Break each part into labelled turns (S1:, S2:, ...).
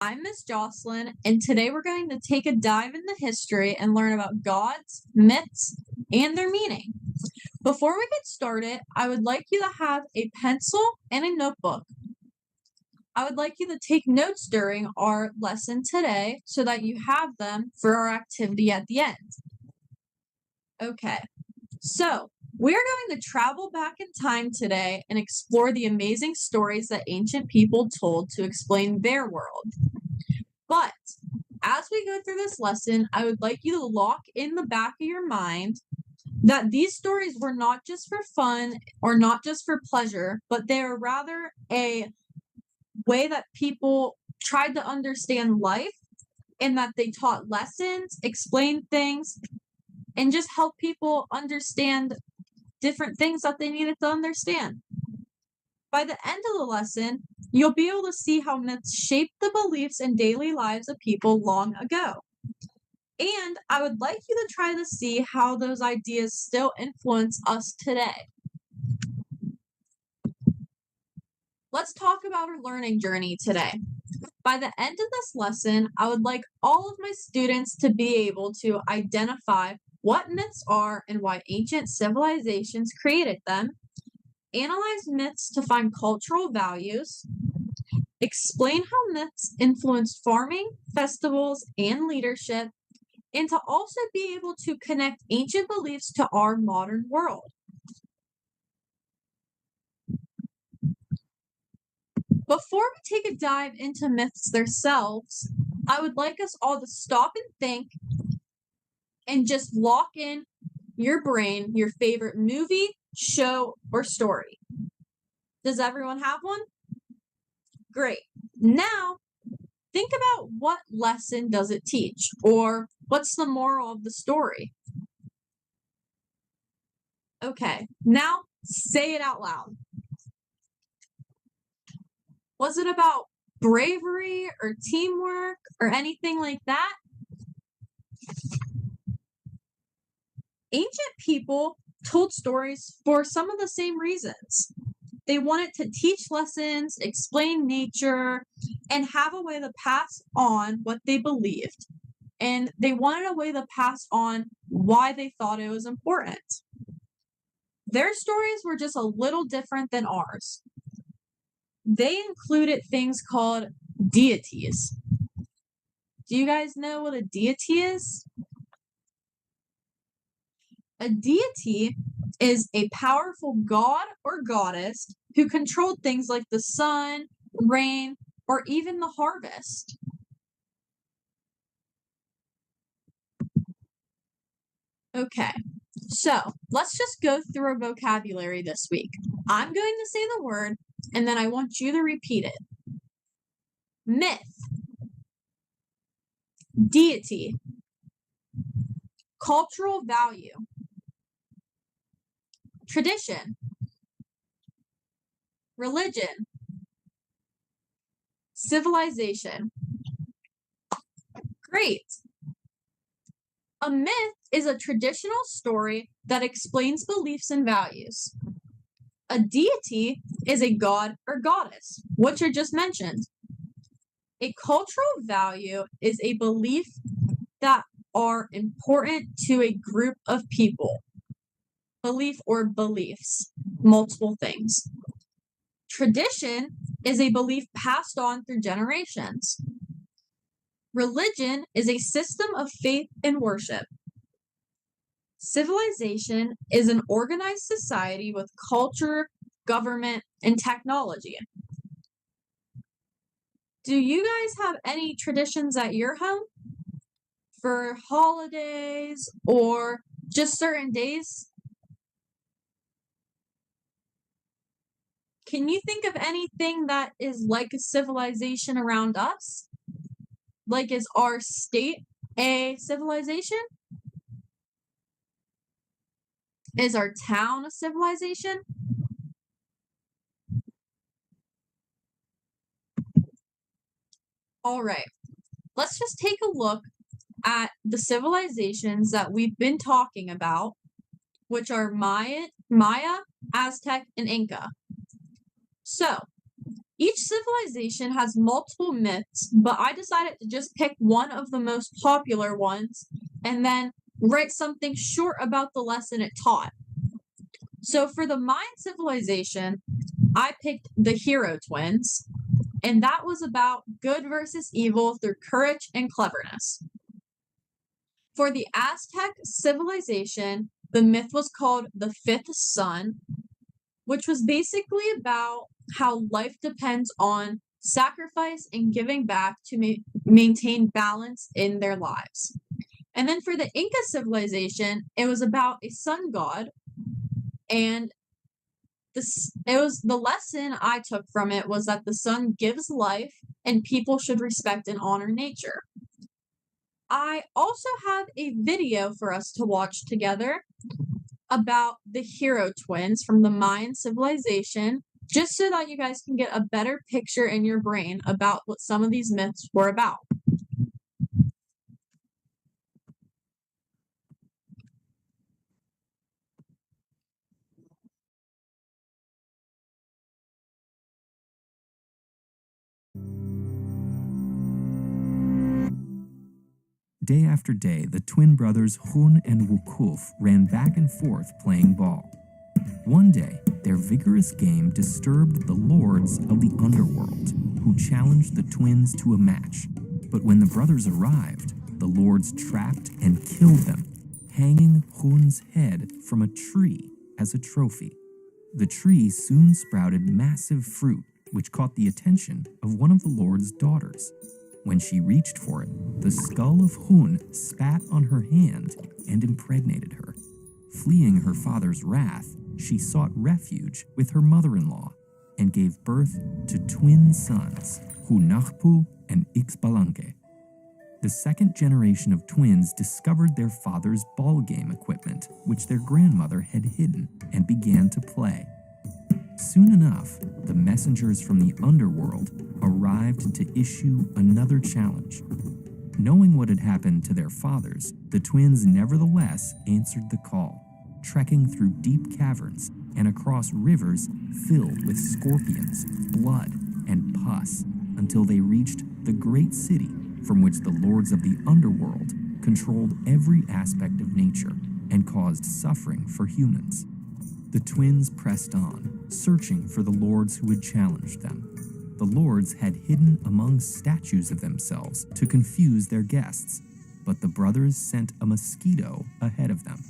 S1: I'm Miss Jocelyn, and today we're going to take a dive into history and learn about gods, myths, and their meaning. Before we get started, I would like you to have a pencil and a notebook. I would like you to take notes during our lesson today so that you have them for our activity at the end. Okay, so we are going to travel back in time today and explore the amazing stories that ancient people told to explain their world. But as we go through this lesson, I would like you to lock in the back of your mind that these stories were not just for fun or not just for pleasure, but they are rather a way that people tried to understand life, and that they taught lessons, explained things, and just helped people understand different things that they needed to understand. By the end of the lesson, you'll be able to see how myths shaped the beliefs and daily lives of people long ago. And I would like you to try to see how those ideas still influence us today. Let's talk about our learning journey today. By the end of this lesson, I would like all of my students to be able to identify what myths are and why ancient civilizations created them, analyze myths to find cultural values, explain how myths influenced farming, festivals, and leadership, and to also be able to connect ancient beliefs to our modern world. Before we take a dive into myths themselves, I would like us all to stop and think and just lock in your brain your favorite movie, show, or story. Does everyone have one? Great. Now, think about what lesson does it teach, or what's the moral of the story? Okay, now say it out loud. Was it about bravery or teamwork or anything like that? Ancient people told stories for some of the same reasons. They wanted to teach lessons, explain nature, and have a way to pass on what they believed. And they wanted a way to pass on why they thought it was important. Their stories were just a little different than ours. They included things called deities. Do you guys know what a deity is? A deity is a powerful god or goddess who controlled things like the sun, rain, or even the harvest. Okay, so let's just go through our vocabulary this week. I'm going to say the word, and then I want you to repeat it. Myth, deity, cultural value, tradition, religion, civilization. Great. A myth is a traditional story that explains beliefs and values. A deity is a god or goddess, which I just mentioned. A cultural value is a belief that are important to a group of people. Belief or beliefs, multiple things. Tradition is a belief passed on through generations. Religion is a system of faith and worship. Civilization is an organized society with culture, government, and technology. Do you guys have any traditions at your home for holidays or just certain days? Can you think of anything that is like a civilization around us? Like, is our state a civilization? Is our town a civilization? All right, let's just take a look at the civilizations that we've been talking about, which are Maya, Aztec, and Inca. So, Each civilization has multiple myths, but I decided to just pick one of the most popular ones and then write something short about the lesson it taught. So for the Mayan civilization, I picked the hero twins, and that was about good versus evil through courage and cleverness. For the Aztec civilization, the myth was called the fifth sun, which was basically about how life depends on sacrifice and giving back to maintain balance in their lives. And then for the Inca civilization, it was about a sun god, and the lesson I took from it was that the sun gives life and people should respect and honor nature. I also have a video for us to watch together about the hero twins from the Mayan civilization, just so that you guys can get a better picture in your brain about what some of these myths were about.
S2: Day after day, the twin brothers Hun and Wukuf ran back and forth playing ball. One day, their vigorous game disturbed the lords of the underworld, who challenged the twins to a match. But when the brothers arrived, the lords trapped and killed them, hanging Hun's head from a tree as a trophy. The tree soon sprouted massive fruit, which caught the attention of one of the lord's daughters. When she reached for it, the skull of Hun spat on her hand and impregnated her. Fleeing her father's wrath, she sought refuge with her mother-in-law and gave birth to twin sons, Hunahpu and Ixbalanque. The second generation of twins discovered their father's ball game equipment, which their grandmother had hidden, and began to play. Soon enough, the messengers from the underworld arrived to issue another challenge. Knowing what had happened to their fathers, the twins nevertheless answered the call, trekking through deep caverns and across rivers filled with scorpions, blood, and pus, until they reached the great city from which the lords of the underworld controlled every aspect of nature and caused suffering for humans. The twins pressed on, searching for the lords who had challenged them. The lords had hidden among statues of themselves to confuse their guests, but the brothers sent a mosquito ahead of them.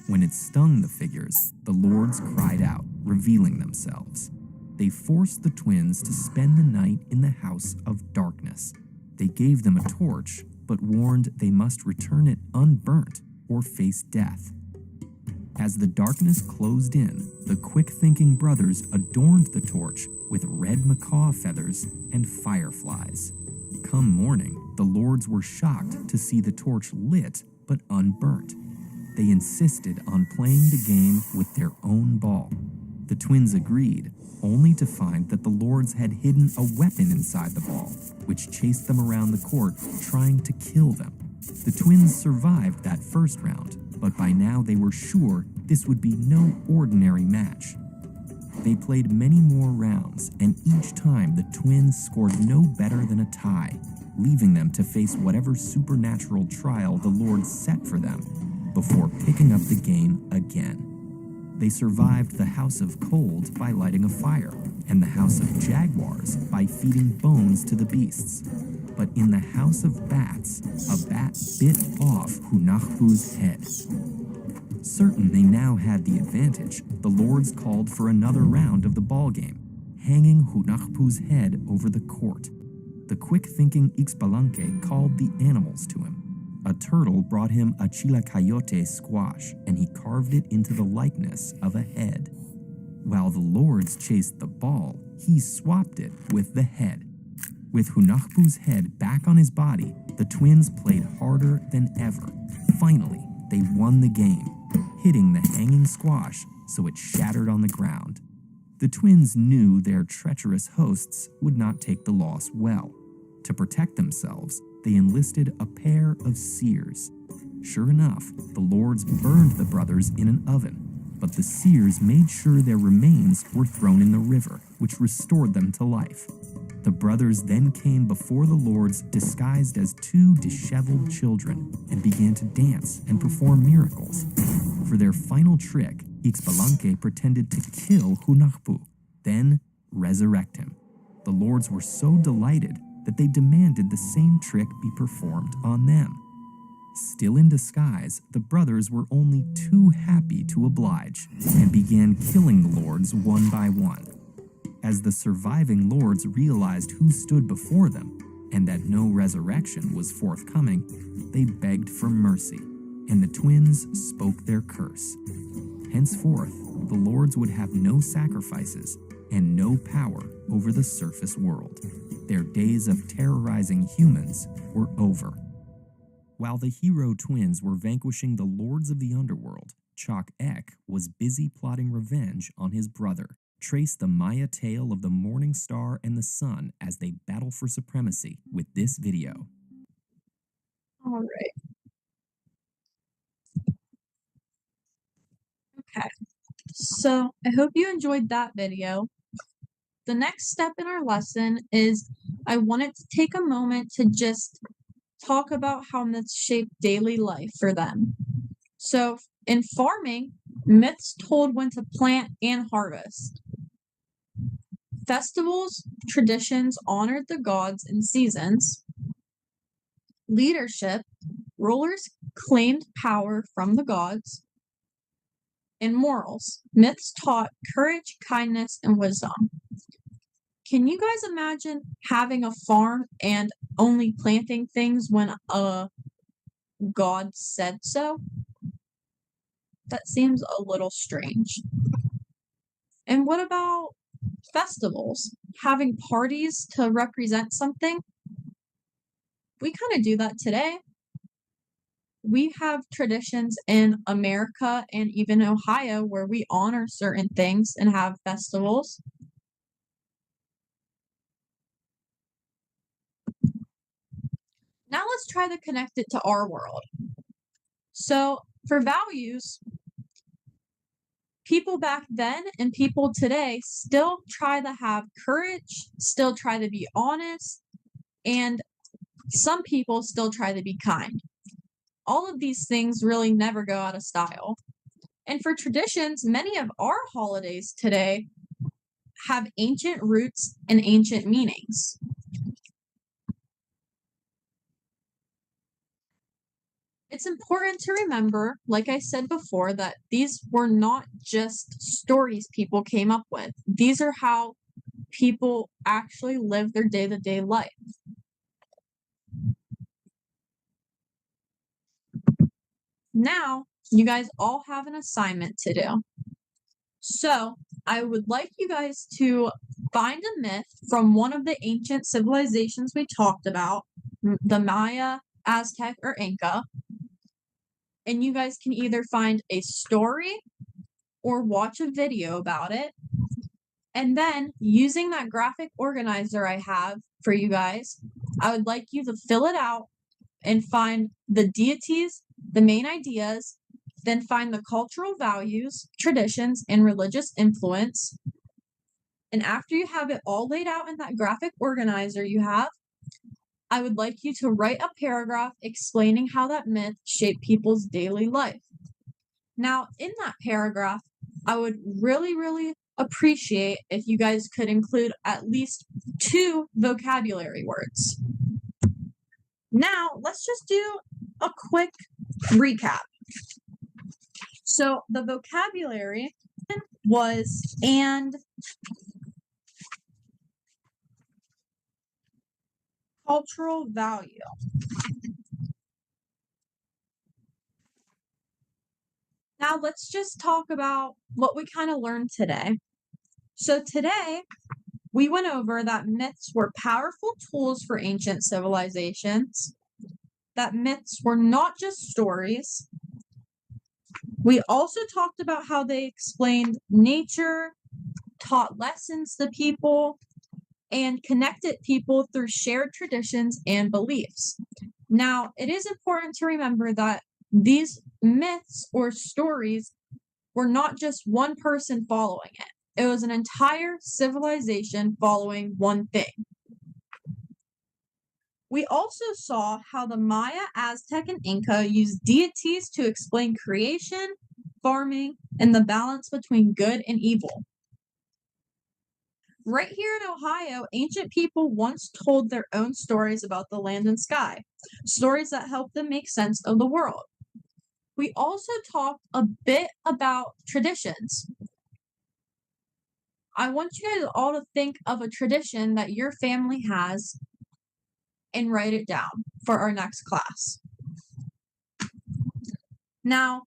S2: When it stung the figures, the lords cried out, revealing themselves. They forced the twins to spend the night in the house of darkness. They gave them a torch, but warned they must return it unburnt or face death. As the darkness closed in, the quick-thinking brothers adorned the torch with red macaw feathers and fireflies. Come morning, the lords were shocked to see the torch lit but unburnt. They insisted on playing the game with their own ball. The twins agreed, only to find that the lords had hidden a weapon inside the ball, which chased them around the court, trying to kill them. The twins survived that first round, but by now they were sure this would be no ordinary match. They played many more rounds, and each time the twins scored no better than a tie, leaving them to face whatever supernatural trial the lords set for them, before picking up the game again. They survived the House of Cold by lighting a fire, and the House of Jaguars by feeding bones to the beasts. But in the House of Bats, a bat bit off Hunahpu's head. Certain they now had the advantage, the lords called for another round of the ball game, hanging Hunahpu's head over the court. The quick-thinking Ixbalanque called the animals to him. A turtle brought him a chilacayote squash, and he carved it into the likeness of a head. While the lords chased the ball, he swapped it with the head. With Hunahpu's head back on his body, the twins played harder than ever. Finally, they won the game, hitting the hanging squash so it shattered on the ground. The twins knew their treacherous hosts would not take the loss well. To protect themselves, they enlisted a pair of seers. Sure enough, the lords burned the brothers in an oven, but the seers made sure their remains were thrown in the river, which restored them to life. The brothers then came before the lords disguised as two disheveled children and began to dance and perform miracles. For their final trick, Ixbalanque pretended to kill Hunahpu, then resurrect him. The lords were so delighted that they demanded the same trick be performed on them. Still in disguise, the brothers were only too happy to oblige and began killing the lords one by one. As the surviving lords realized who stood before them and that no resurrection was forthcoming, they begged for mercy, and the twins spoke their curse. Henceforth, the lords would have no sacrifices and no power over the surface world. Their days of terrorizing humans were over. While the hero twins were vanquishing the lords of the underworld, Chok Ek was busy plotting revenge on his brother. Trace the Maya tale of the morning star and the sun as they battle for supremacy with this video.
S1: All right. Okay. So I hope you enjoyed that video. The next step in our lesson is I wanted to take a moment to just talk about how myths shape daily life for them. So in farming, myths told when to plant and harvest. Festivals, traditions honored the gods and seasons. Leadership, rulers claimed power from the gods. And morals, myths taught courage, kindness, and wisdom. Can you guys imagine having a farm and only planting things when a god said so? That seems a little strange. And what about festivals? Having parties to represent something? We kind of do that today. We have traditions in America and even Ohio where we honor certain things and have festivals. Now let's try to connect it to our world. So for values, people back then and people today still try to have courage, still try to be honest, and some people still try to be kind. All of these things really never go out of style. And for traditions, many of our holidays today have ancient roots and ancient meanings. It's important to remember, like I said before, that these were not just stories people came up with. These are how people actually live their day-to-day life. Now, you guys all have an assignment to do. So, I would like you guys to find a myth from one of the ancient civilizations we talked about, the Maya, Aztec, or Inca. And you guys can either find a story or watch a video about it. And then, using that graphic organizer I have for you guys, I would like you to fill it out and find the deities, the main ideas, then find the cultural values, traditions, and religious influence. And after you have it all laid out in that graphic organizer you have, I would like you to write a paragraph explaining how that myth shaped people's daily life. Now, in that paragraph, I would really appreciate if you guys could include at least 2 vocabulary words. Now, let's just do a quick recap. So, the vocabulary was and, cultural value. Now, let's just talk about what we kind of learned today. So, today, we went over that myths were powerful tools for ancient civilizations, that myths were not just stories. We also talked about how they explained nature, taught lessons to people, and connected people through shared traditions and beliefs. Now, it is important to remember that these myths or stories were not just one person following it. It was an entire civilization following one thing. We also saw how the Maya, Aztec, and Inca used deities to explain creation, farming, and the balance between good and evil. Right here in Ohio, ancient people once told their own stories about the land and sky, stories that helped them make sense of the world. We also talked a bit about traditions. I want you guys all to think of a tradition that your family has and write it down for our next class. Now,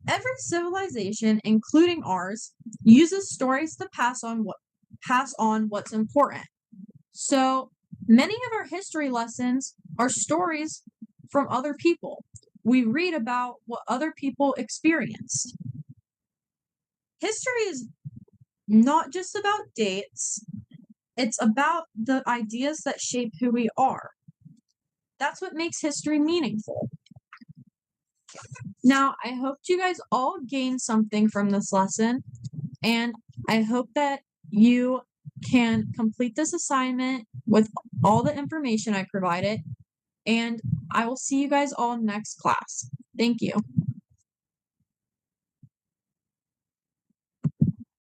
S1: every civilization, including ours, uses stories to pass on what's important. So, many of our history lessons are stories from other people. We read about what other people experienced. History is not just about dates, it's about the ideas that shape who we are. That's what makes history meaningful. Now, I hope you guys all gained something from this lesson, and I hope that you can complete this assignment with all the information I provided, and I will see you guys all next class. Thank you.